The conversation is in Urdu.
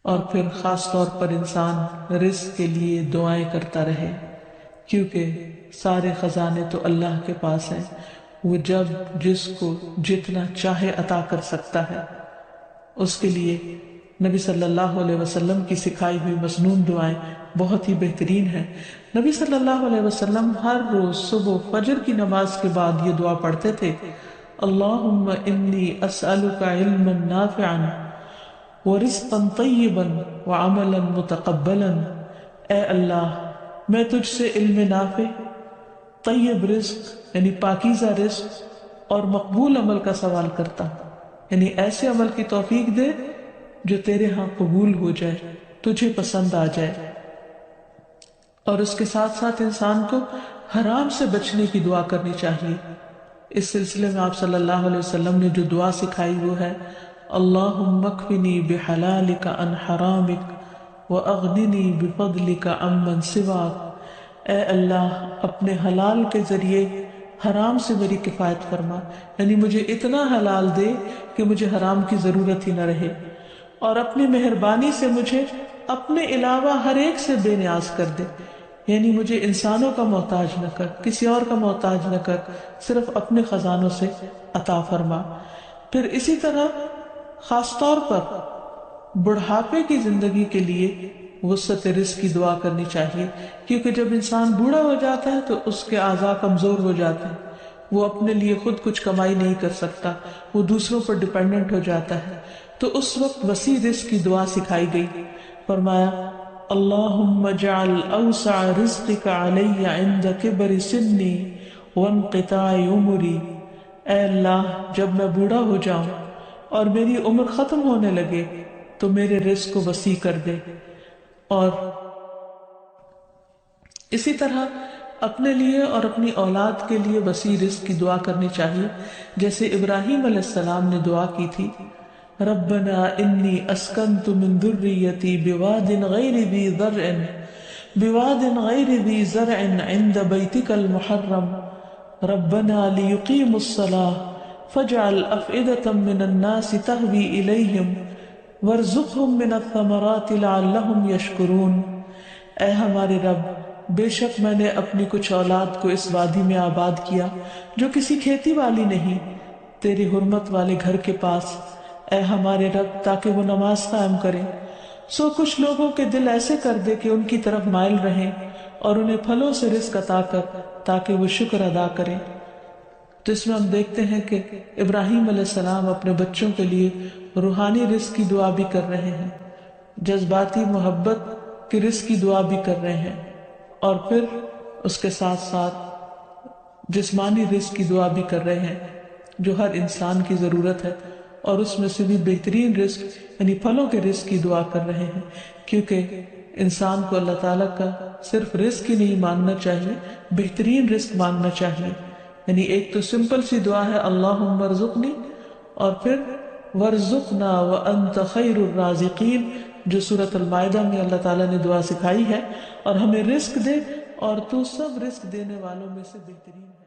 اور پھر خاص طور پر انسان رزق کے لیے دعائیں کرتا رہے، کیونکہ سارے خزانے تو اللہ کے پاس ہیں، وہ جب جس کو جتنا چاہے عطا کر سکتا ہے۔ اس کے لیے نبی صلی اللہ علیہ وسلم کی سکھائی ہوئی مسنون دعائیں بہت ہی بہترین ہیں۔ نبی صلی اللہ علیہ وسلم ہر روز صبح فجر کی نماز کے بعد یہ دعا پڑھتے تھے، اللہم انی اسألک علما نافعا ورزقا طیبا وعملا متقبلا۔ اے اللہ، میں تجھ سے علم نافع، طیب رزق یعنی پاکیزہ رزق اور مقبول عمل کا سوال کرتا ہوں، یعنی ایسے عمل کی توفیق دے جو تیرے ہاں قبول ہو جائے، تجھے پسند آ جائے۔ اور اس کے ساتھ ساتھ انسان کو حرام سے بچنے کی دعا کرنی چاہیے۔ اس سلسلے میں آپ صلی اللہ علیہ وسلم نے جو دعا سکھائی وہ ہے، اللہم اکفنی بحلالک عن حرامک واغننی بفضلک عمن سواک۔ اے اللہ، اپنے حلال کے ذریعے حرام سے میری کفایت فرما، یعنی مجھے اتنا حلال دے کہ مجھے حرام کی ضرورت ہی نہ رہے، اور اپنی مہربانی سے مجھے اپنے علاوہ ہر ایک سے بے نیاز کر دے، یعنی مجھے انسانوں کا محتاج نہ کر، کسی اور کا محتاج نہ کر، صرف اپنے خزانوں سے عطا فرما۔ پھر اسی طرح خاص طور پر بڑھاپے کی زندگی کے لیے وسعت رزق کی دعا کرنی چاہیے، کیونکہ جب انسان بوڑھا ہو جاتا ہے تو اس کے اعضاء کمزور ہو جاتے ہیں، وہ اپنے لیے خود کچھ کمائی نہیں کر سکتا، وہ دوسروں پر ڈیپینڈنٹ ہو جاتا ہے، تو اس وقت وسیع رزق کی دعا سکھائی گئی۔ فرمایا، اللہم اجعل اوسع رزقک علی عند کبر سنی وانقطاع عمری۔ اے اللہ، جب میں بوڑھا ہو جاؤں اور میری عمر ختم ہونے لگے تو میرے رزق کو وسیع کر دے۔ اور اسی طرح اپنے لیے اور اپنی اولاد کے لیے وسیع رزق کی دعا کرنی چاہیے، جیسے ابراہیم علیہ السلام نے دعا کی تھی، ربنا انی اسکنت من ذریتی بواد غیر ذی زرع عند بیتک المحرم ربنا لیقیموا الصلاة فاجعل افئدة من الناس تہوی الیہم وارزقہم من الثمرات لعلہم یشکرون۔ اے ہمارے رب، بے شک میں نے اپنی کچھ اولاد کو اس وادی میں آباد کیا جو کسی کھیتی والی نہیں، تیری حرمت والے گھر کے پاس، اے ہمارے رب، تاکہ وہ نماز قائم کریں۔ سو کچھ لوگوں کے دل ایسے کر دے کہ ان کی طرف مائل رہیں، اور انہیں پھلوں سے رزق عطا کر تاکہ وہ شکر ادا کریں۔ تو اس میں ہم دیکھتے ہیں کہ ابراہیم علیہ السلام اپنے بچوں کے لیے روحانی رزق کی دعا بھی کر رہے ہیں، جذباتی محبت کی رزق کی دعا بھی کر رہے ہیں، اور پھر اس کے ساتھ ساتھ جسمانی رزق کی دعا بھی کر رہے ہیں جو ہر انسان کی ضرورت ہے، اور اس میں سے بھی بہترین رزق یعنی پھلوں کے رزق کی دعا کر رہے ہیں، کیونکہ انسان کو اللہ تعالیٰ کا صرف رزق ہی نہیں مانگنا چاہیے، بہترین رزق مانگنا چاہیے۔ یعنی ایک تو سمپل سی دعا ہے اللہم ارزقنی، اور پھر ورزقنا وانت خیر الرازقین، جو سورۃ المائدہ میں اللہ تعالیٰ نے دعا سکھائی ہے، اور ہمیں رزق دے اور تو سب رزق دینے والوں میں سے بہترین ہے۔